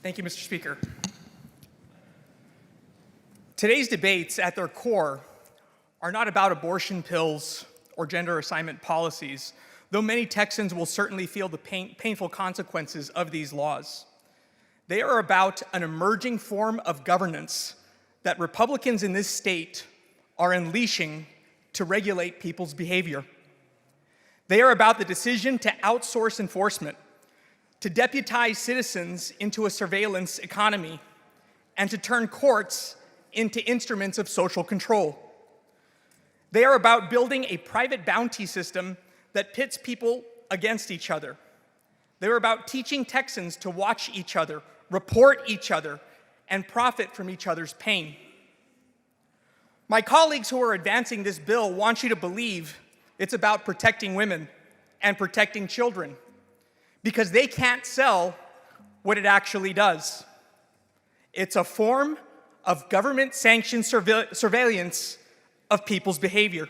Thank you, Mr. Speaker. Today's debates at their core are not about abortion pills or gender assignment policies, though many Texans will certainly feel the painful consequences of these laws. They are about an emerging form of governance that Republicans in this state are unleashing to regulate people's behavior. They are about the decision to outsource enforcement, to deputize citizens into a surveillance economy, and to turn courts into instruments of social control. They are about building a private bounty system that pits people against each other. They are about teaching Texans to watch each other, report each other, and profit from each other's pain. My colleagues who are advancing this bill want you to believe it's about protecting women and protecting children, because they can't sell what it actually does. It's a form of government-sanctioned surveillance of people's behavior.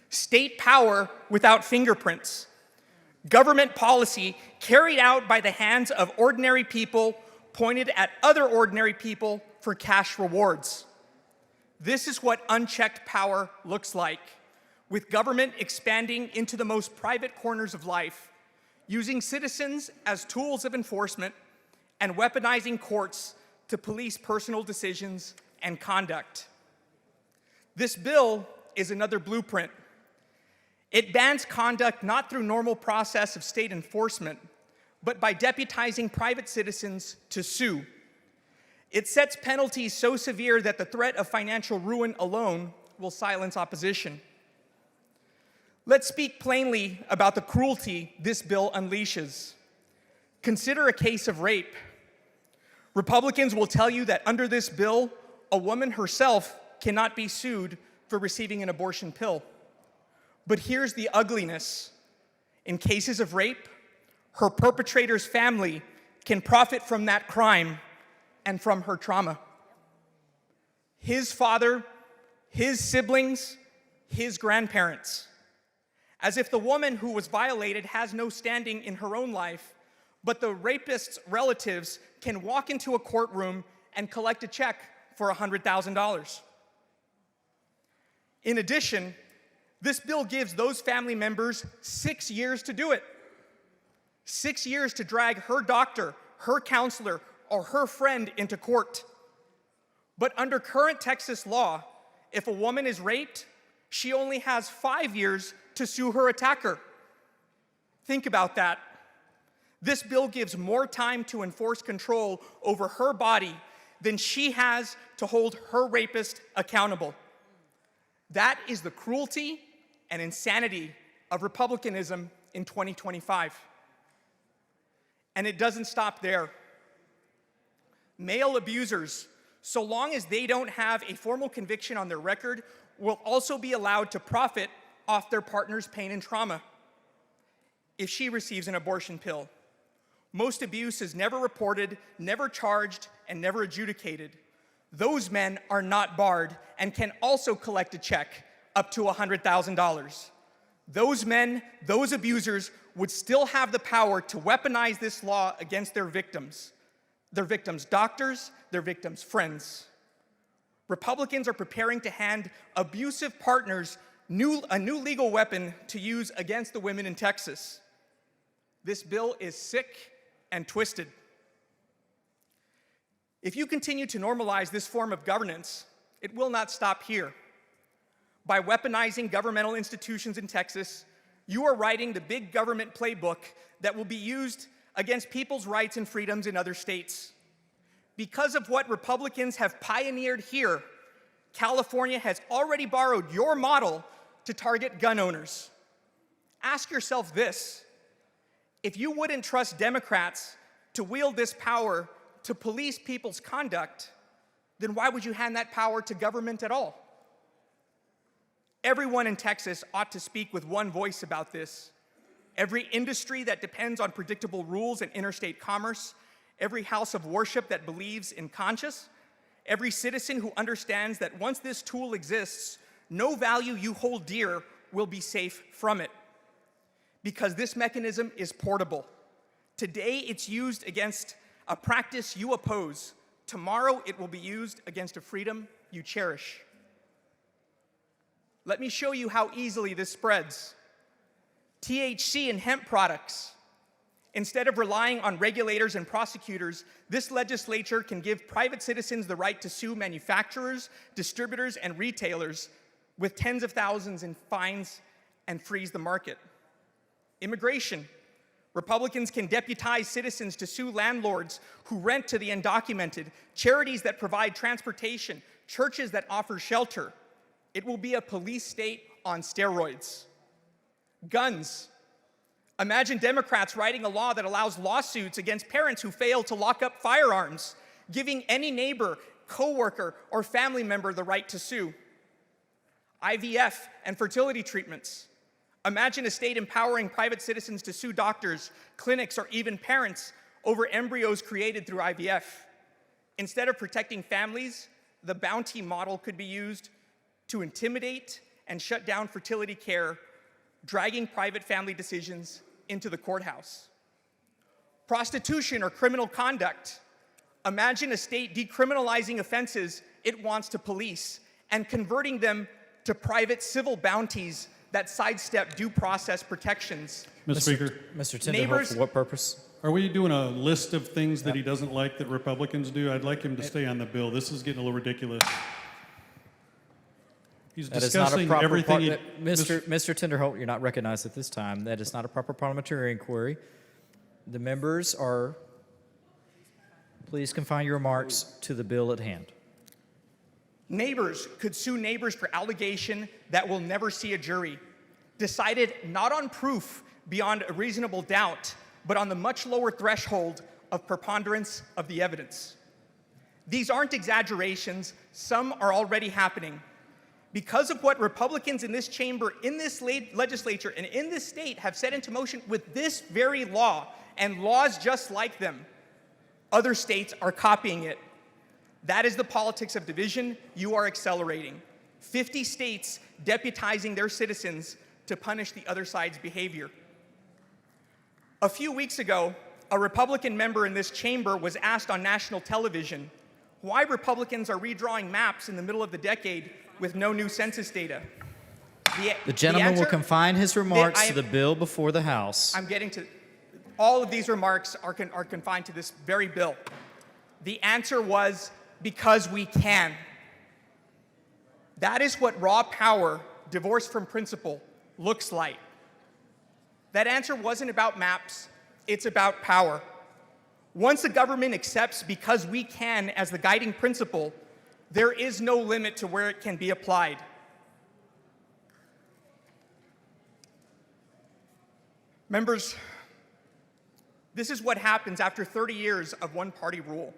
State power without fingerprints. Government policy carried out by the hands of ordinary people pointed at other ordinary people for cash rewards. This is what unchecked power looks like, with government expanding into the most private corners of life, using citizens as tools of enforcement, and weaponizing courts to police personal decisions and conduct. This bill is another blueprint. It bans conduct not through normal process of state enforcement, but by deputizing private citizens to sue. It sets penalties so severe that the threat of financial ruin alone will silence opposition. Let's speak plainly about the cruelty this bill unleashes. Consider a case of rape. Republicans will tell you that under this bill, a woman herself cannot be sued for receiving an abortion pill. But here's the ugliness. In cases of rape, her perpetrator's family can profit from that crime and from her trauma. His father, his siblings, his grandparents. As if the woman who was violated has no standing in her own life, but the rapist's relatives can walk into a courtroom and collect a check for $100,000. In addition, this bill gives those family members 6 years to do it. 6 years to drag her doctor, her counselor, or her friend into court. But under current Texas law, if a woman is raped, she only has 5 years to sue her attacker. Think about that. This bill gives more time to enforce control over her body than she has to hold her rapist accountable. That is the cruelty and insanity of Republicanism in 2025. And it doesn't stop there. Male abusers, so long as they don't have a formal conviction on their record, will also be allowed to profit off their partner's pain and trauma if she receives an abortion pill. Most abuse is never reported, never charged, and never adjudicated. Those men are not barred and can also collect a check up to $100,000. Those men, those abusers, would still have the power to weaponize this law against their victims' doctors, their victims' friends. Republicans are preparing to hand abusive partners a new legal weapon to use against the women in Texas. This bill is sick and twisted. If you continue to normalize this form of governance, it will not stop here. By weaponizing governmental institutions in Texas, you are writing the big government playbook that will be used against people's rights and freedoms in other states. Because of what Republicans have pioneered here, California has already borrowed your model to target gun owners. Ask yourself this: if you wouldn't trust Democrats to wield this power to police people's conduct, then why would you hand that power to government at all? Everyone in Texas ought to speak with one voice about this. Every industry that depends on predictable rules and interstate commerce, every house of worship that believes in conscience, every citizen who understands that once this tool exists, no value you hold dear will be safe from it. Because this mechanism is portable. Today, it's used against a practice you oppose. Tomorrow it will be used against a freedom you cherish. Let me show you how easily this spreads. THC in hemp products. Instead of relying on regulators and prosecutors, this legislature can give private citizens the right to sue manufacturers, distributors, and retailers with tens of thousands in fines and freeze the market. Immigration. Republicans can deputize citizens to sue landlords who rent to the undocumented, charities that provide transportation, churches that offer shelter. It will be a police state on steroids. Guns. Imagine Democrats writing a law that allows lawsuits against parents who fail to lock up firearms, giving any neighbor, coworker, or family member the right to sue. IVF and fertility treatments. Imagine a state empowering private citizens to sue doctors, clinics, or even parents over embryos created through IVF. Instead of protecting families, the bounty model could be used to intimidate and shut down fertility care, dragging private family decisions into the courthouse. Prostitution or criminal conduct. Imagine a state decriminalizing offenses it wants to police and converting them to private civil bounties that sidestep due process protections. Mr. Speaker. Mr. Tinderholt, for what purpose? Are we doing a list of things that he doesn't like that Republicans do? I'd like him to stay on the bill. This is getting a little ridiculous. He's discussing everything. Mr. Tinderholt, you're not recognized at this time. That is not a proper parliamentary inquiry. The members are, please confine your remarks to the bill at hand. Neighbors could sue neighbors for allegation that will never see a jury, decided not on proof beyond a reasonable doubt, but on the much lower threshold of preponderance of the evidence. These aren't exaggerations. Some are already happening. Because of what Republicans in this chamber, in this legislature, and in this state have set into motion with this very law and laws just like them, other states are copying it. That is the politics of division you are accelerating. 50 states deputizing their citizens to punish the other side's behavior. A few weeks ago, a Republican member in this chamber was asked on national television why Republicans are redrawing maps in the middle of the decade with no new census data. The gentleman will confine his remarks to the bill before the House. I'm getting to, all of these remarks are confined to this very bill. The answer was, because we can. That is what raw power, divorced from principle, looks like. That answer wasn't about maps, it's about power. Once the government accepts because we can as the guiding principle, there is no limit to where it can be applied. Members, this is what happens after 30 years of one-party rule.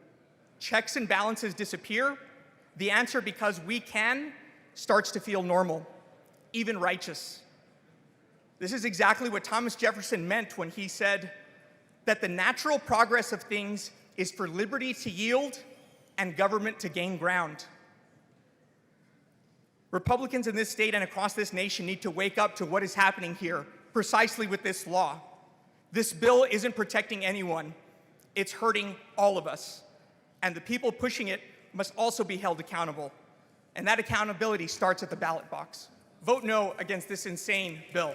Checks and balances disappear. The answer, because we can, starts to feel normal, even righteous. This is exactly what Thomas Jefferson meant when he said that the natural progress of things is for liberty to yield and government to gain ground. Republicans in this state and across this nation need to wake up to what is happening here, precisely with this law. This bill isn't protecting anyone. It's hurting all of us. And the people pushing it must also be held accountable. And that accountability starts at the ballot box. Vote no against this insane bill.